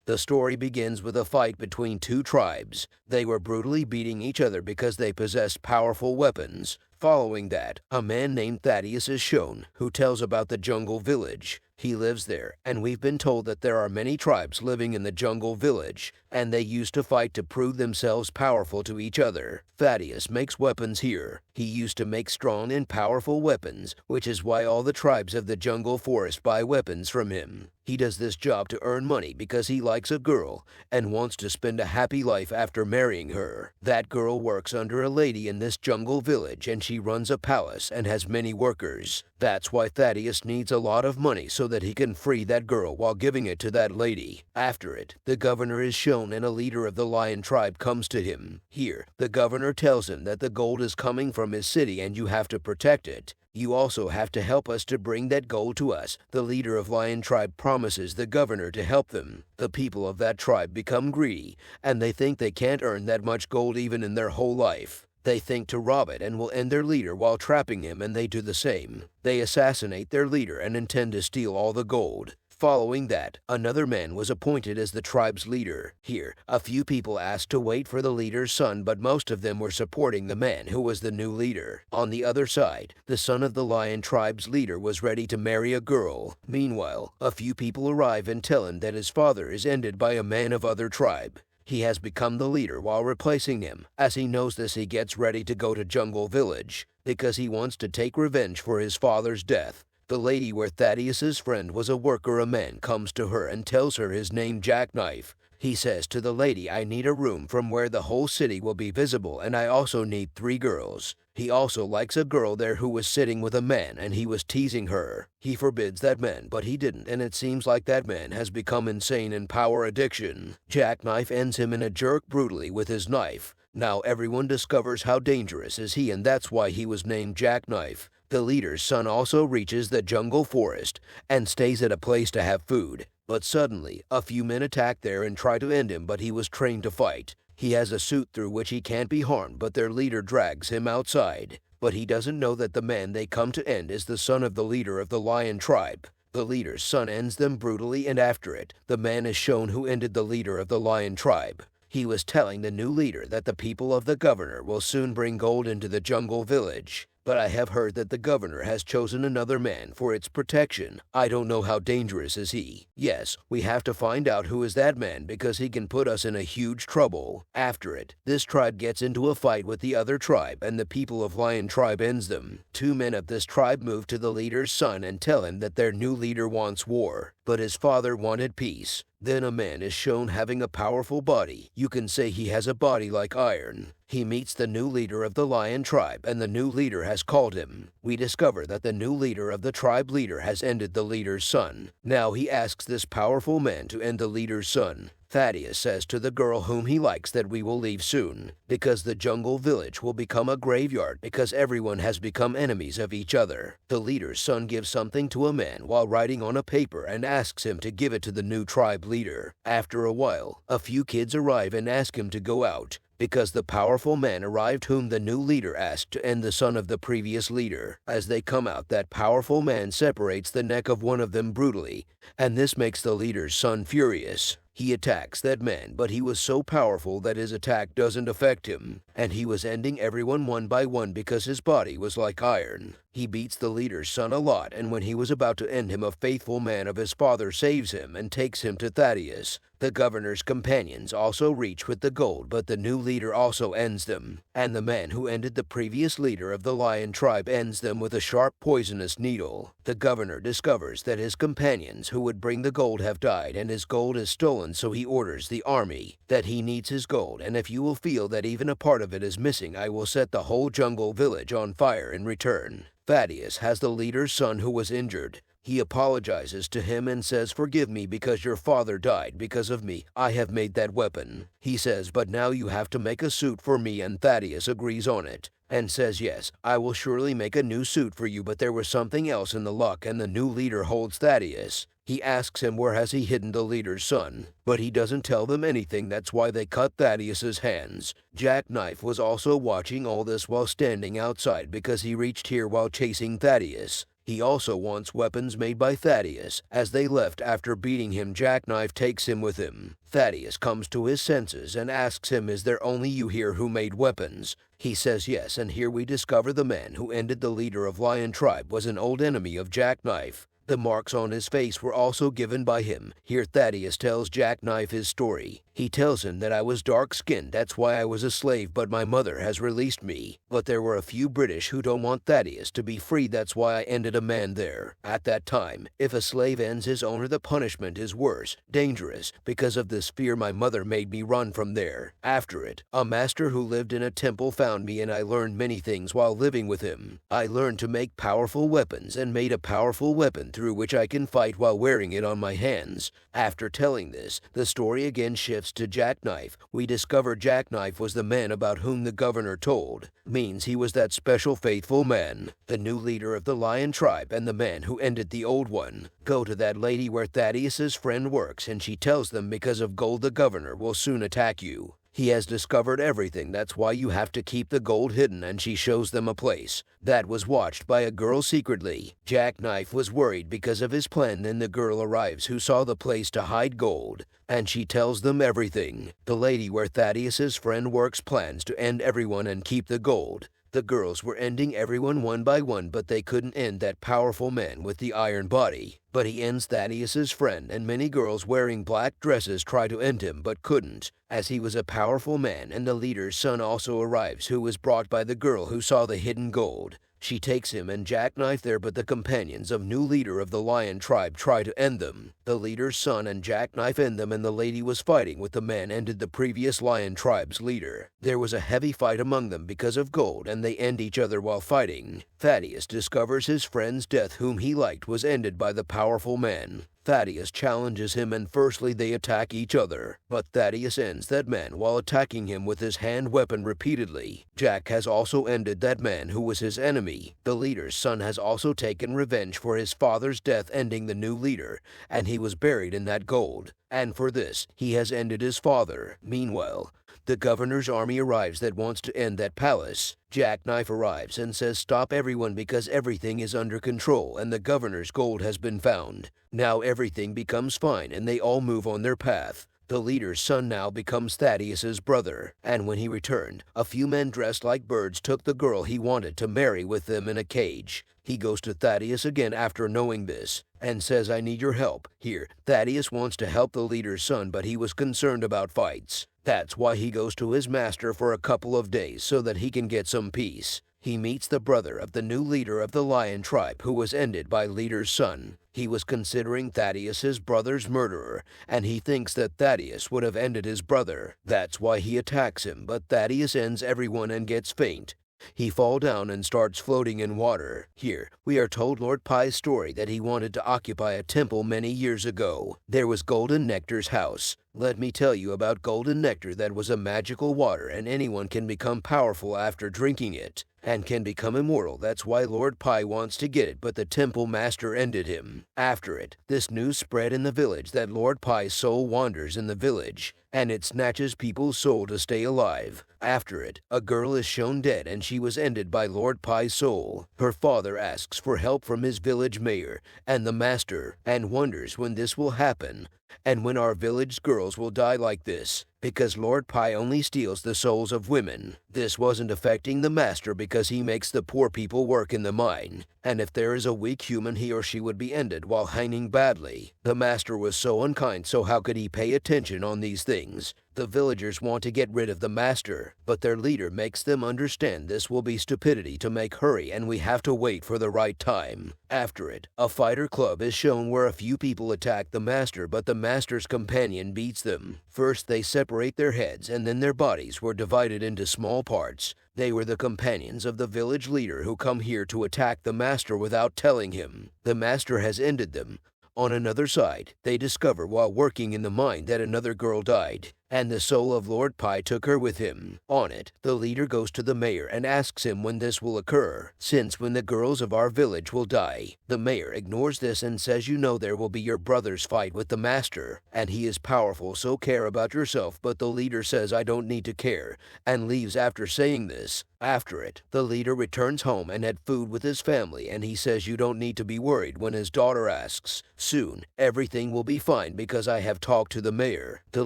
The story begins with a fight between two tribes. They were brutally beating each other because they possessed powerful weapons. Following that, a man named Thaddeus is shown, who tells about the jungle village. He lives there, and we've been told that there are many tribes living in the jungle village, and they used to fight to prove themselves powerful to each other. Thaddeus makes weapons here. He used to make strong and powerful weapons, which is why all the tribes of the jungle forest buy weapons from him. He does this job to earn money because he likes a girl and wants to spend a happy life after marrying her. That girl works under a lady in this jungle village, and she runs a palace and has many workers. That's why Thaddeus needs a lot of money so that he can free that girl while giving it to that lady. After it, the governor is shown and a leader of the lion tribe comes to him. Here, the governor tells him that the gold is coming from his city and you have to protect it. You also have to help us to bring that gold to us. The leader of Lion Tribe promises the governor to help them. The people of that tribe become greedy, and they think they can't earn that much gold even in their whole life. They think to rob it and will end their leader while trapping him, and they do the same. They assassinate their leader and intend to steal all the gold. Following that, another man was appointed as the tribe's leader. Here, a few people asked to wait for the leader's son, but most of them were supporting the man who was the new leader. On the other side, the son of the lion tribe's leader was ready to marry a girl. Meanwhile, a few people arrive and tell him that his father is ended by a man of other tribe. He has become the leader while replacing him. As he knows this, he gets ready to go to Jungle Village because he wants to take revenge for his father's death. The lady where Thaddeus's friend was a worker, a man comes to her and tells her his name Jackknife. He says to the lady, I need a room from where the whole city will be visible, and I also need 3 girls. He also likes a girl there who was sitting with a man and he was teasing her. He forbids that man, but he didn't, and it seems like that man has become insane in power addiction. Jackknife ends him in a jerk brutally with his knife. Now everyone discovers how dangerous is he, and that's why he was named Jackknife. The leader's son also reaches the jungle forest and stays at a place to have food. But suddenly, a few men attack there and try to end him, but he was trained to fight. He has a suit through which he can't be harmed, but their leader drags him outside. But he doesn't know that the man they come to end is the son of the leader of the lion tribe. The leader's son ends them brutally, and after it, the man is shown who ended the leader of the lion tribe. He was telling the new leader that the people of the governor will soon bring gold into the jungle village. But I have heard that the governor has chosen another man for its protection. I don't know how dangerous is he. Yes, we have to find out who is that man because he can put us in a huge trouble. After it, this tribe gets into a fight with the other tribe, and the people of Lion Tribe ends them. 2 men of this tribe move to the leader's son and tell him that their new leader wants war, but his father wanted peace. Then a man is shown having a powerful body. You can say he has a body like iron. He meets the new leader of the lion tribe, and the new leader has called him. We discover that the new leader of the tribe leader has ended the leader's son. Now he asks this powerful man to end the leader's son. Thaddeus says to the girl whom he likes that we will leave soon, because the jungle village will become a graveyard because everyone has become enemies of each other. The leader's son gives something to a man while writing on a paper and asks him to give it to the new tribe leader. After a while, a few kids arrive and ask him to go out, because the powerful man arrived whom the new leader asked to end the son of the previous leader. As they come out, that powerful man separates the neck of one of them brutally, and this makes the leader's son furious. He attacks that man, but he was so powerful that his attack doesn't affect him, and he was ending everyone one by one because his body was like iron. He beats the leader's son a lot, and when he was about to end him, a faithful man of his father saves him and takes him to Thaddeus. The governor's companions also reach with the gold, but the new leader also ends them, and the man who ended the previous leader of the lion tribe ends them with a sharp poisonous needle. The governor discovers that his companions who would bring the gold have died, and his gold is stolen, so he orders the army that he needs his gold, and if you will feel that even a part of it is missing, I will set the whole jungle village on fire in return. Thaddeus has the leader's son who was injured. He apologizes to him and says, forgive me because your father died because of me. I have made that weapon. He says, but now you have to make a suit for me, and Thaddeus agrees on it and says, yes, I will surely make a new suit for you, but there was something else in the lock, and the new leader holds Thaddeus. He asks him where has he hidden the leader's son, but he doesn't tell them anything. That's why they cut Thaddeus's hands. Jackknife was also watching all this while standing outside because he reached here while chasing Thaddeus. He also wants weapons made by Thaddeus. As they left after beating him, Jackknife takes him with him. Thaddeus comes to his senses and asks him, "Is there only you here who made weapons?" He says yes, and here we discover the man who ended the leader of Lion Tribe was an old enemy of Jackknife. The marks on his face were also given by him. Here Thaddeus tells Jackknife his story. He tells him that I was dark-skinned, that's why I was a slave, but my mother has released me. But there were a few British who don't want Thaddeus to be free, that's why I ended a man there. At that time, if a slave ends his owner, the punishment is worse, dangerous. Because of this fear, my mother made me run from there. After it, a master who lived in a temple found me, and I learned many things while living with him. I learned to make powerful weapons and made a powerful weapon through which I can fight while wearing it on my hands. After telling this, the story again shifts to Jackknife. We discover Jackknife was the man about whom the governor told. Means he was that special faithful man, the new leader of the Lion Tribe and the man who ended the old one. Go to that lady where Thaddeus's friend works, and she tells them because of gold the governor will soon attack you. He has discovered everything, that's why you have to keep the gold hidden, and she shows them a place that was watched by a girl secretly. Jackknife was worried because of his plan, then the girl arrives who saw the place to hide gold, and she tells them everything. The lady where Thaddeus's friend works plans to end everyone and keep the gold. The girls were ending everyone one by one, but they couldn't end that powerful man with the iron body. But he ends Thaddeus's friend, and many girls wearing black dresses try to end him but couldn't, as he was a powerful man, and the leader's son also arrives, who was brought by the girl who saw the hidden gold. She takes him and Jackknife there, but the companions of new leader of the Lion Tribe try to end them. The leader's son and Jackknife end them, and the lady was fighting with the man ended the previous Lion Tribe's leader. There was a heavy fight among them because of gold, and they end each other while fighting. Thaddeus discovers his friend's death, whom he liked, was ended by the powerful man. Thaddeus challenges him, and firstly they attack each other, but Thaddeus ends that man while attacking him with his hand weapon repeatedly. Jack has also ended that man who was his enemy. The leader's son has also taken revenge for his father's death, ending the new leader, and he was buried in that gold. And for this, he has ended his father. Meanwhile, the governor's army arrives that wants to end that palace. Jackknife arrives and says stop everyone because everything is under control and the governor's gold has been found. Now everything becomes fine and they all move on their path. The leader's son now becomes Thaddeus's brother, and when he returned, a few men dressed like birds took the girl he wanted to marry with them in a cage. He goes to Thaddeus again after knowing this, and says, "I need your help." Here, Thaddeus wants to help the leader's son, but he was concerned about fights. That's why he goes to his master for a couple of days so that he can get some peace. He meets the brother of the new leader of the Lion Tribe who was ended by leader's son. He was considering Thaddeus his brother's murderer, and he thinks that Thaddeus would have ended his brother. That's why he attacks him, but Thaddeus ends everyone and gets faint. He falls down and starts floating in water. Here, we are told Lord Pai's story that he wanted to occupy a temple many years ago. There was Golden Nectar's house. Let me tell you about Golden Nectar. That was a magical water, and anyone can become powerful after drinking it, and can become immortal. That's why Lord Pai wants to get it, but the temple master ended him. After it, this news spread in the village that Lord Pai's soul wanders in the village, and it snatches people's soul to stay alive. After it, a girl is shown dead, and she was ended by Lord Pai's soul. Her father asks for help from his village mayor and the master, and wonders when this will happen, and when our village girls will die like this, because Lord Pai only steals the souls of women. This wasn't affecting the master because he makes the poor people work in the mine, and if there is a weak human, he or she would be ended while hanging badly. The master was so unkind, so how could he pay attention on these things? The villagers want to get rid of the master, but their leader makes them understand this will be stupidity to make hurry, and we have to wait for the right time. After it, a fighter club is shown where a few people attack the master, but the master's companion beats them. First they separate their heads, and then their bodies were divided into small parts. They were the companions of the village leader who come here to attack the master without telling him. The master has ended them. On another side, they discover while working in the mine that another girl died. and the soul of Lord Pai took her with him. On it, the leader goes to the mayor and asks him when this will occur, since when the girls of our village will die. The mayor ignores this and says you know there will be your brother's fight with the master, and he is powerful so care about yourself, but the leader says I don't need to care, and leaves after saying this. After it, the leader returns home and had food with his family, and he says you don't need to be worried when his daughter asks. Soon, everything will be fine because I have talked to the mayor. The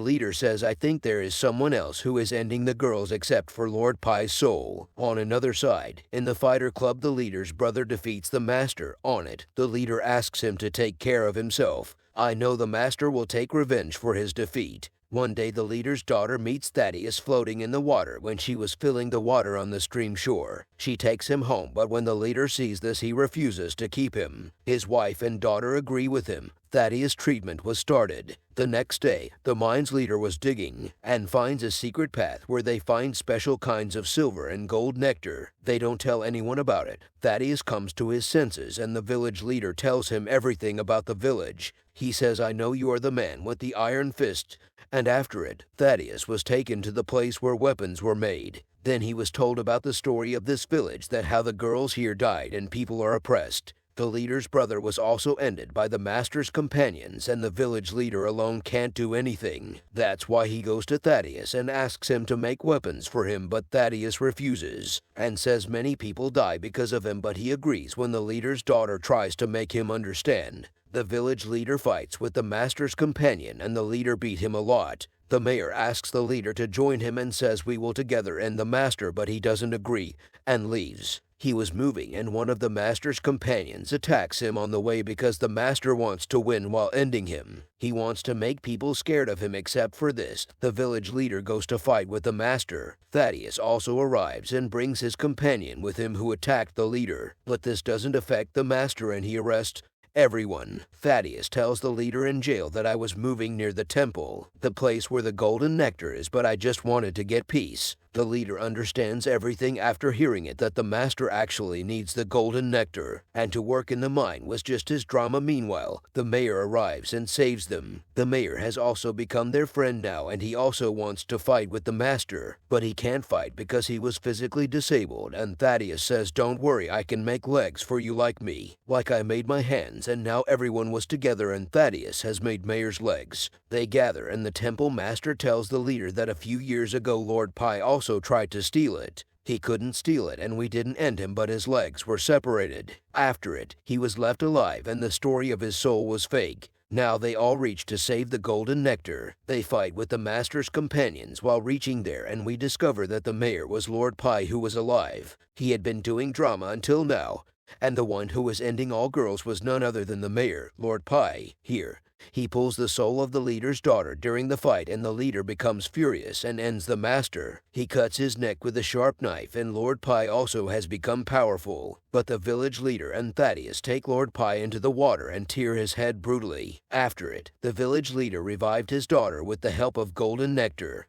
leader says I think there is someone else who is ending the girls except for Lord Pai's soul. On another side, in the fighter club the leader's brother defeats the master. On it, the leader asks him to take care of himself. I know the master will take revenge for his defeat. One day the leader's daughter meets Thaddeus floating in the water when she was filling the water on the stream shore. She takes him home, but when the leader sees this he refuses to keep him. His wife and daughter agree with him. Thaddeus' treatment was started. The next day, the mine's leader was digging and finds a secret path where they find special kinds of silver and gold nectar. They don't tell anyone about it. Thaddeus comes to his senses and the village leader tells him everything about the village. He says, I know you are the man with the iron fist. And after it, Thaddeus was taken to the place where weapons were made. Then he was told about the story of this village, that how the girls here died and people are oppressed. The leader's brother was also ended by the master's companions, and the village leader alone can't do anything. That's why he goes to Thaddeus and asks him to make weapons for him, but Thaddeus refuses and says many people die because of him, but he agrees when the leader's daughter tries to make him understand. The village leader fights with the master's companion and the leader beat him a lot. The mayor asks the leader to join him and says we will together end the master, but he doesn't agree and leaves. He was moving and one of the master's companions attacks him on the way because the master wants to win while ending him. He wants to make people scared of him except for this. The village leader goes to fight with the master. Thaddeus also arrives and brings his companion with him who attacked the leader. But this doesn't affect the master and he arrests everyone. Thaddeus tells the leader in jail that I was moving near the temple, the place where the golden nectar is, but I just wanted to get peace. The leader understands everything after hearing it, that the master actually needs the golden nectar, and to work in the mine was just his drama. Meanwhile, the mayor arrives and saves them. The mayor has also become their friend now, and he also wants to fight with the master, but he can't fight because he was physically disabled, and Thaddeus says don't worry, I can make legs for you like me, like I made my hands, and now everyone was together and Thaddeus has made mayor's legs. They gather and the temple master tells the leader that a few years ago Lord Pai also tried to steal it. He couldn't steal it and we didn't end him, but his legs were separated. After it, he was left alive and the story of his soul was fake. Now they all reach to save the golden nectar. They fight with the master's companions while reaching there, and we discover that the mayor was Lord Pai who was alive. He had been doing drama until now, and the one who was ending all girls was none other than the mayor, Lord Pai. Here, he pulls the soul of the leader's daughter during the fight and the leader becomes furious and ends the master. He cuts his neck with a sharp knife and Lord Pai also has become powerful. But the village leader and Thaddeus take Lord Pai into the water and tear his head brutally. After it, the village leader revived his daughter with the help of golden nectar.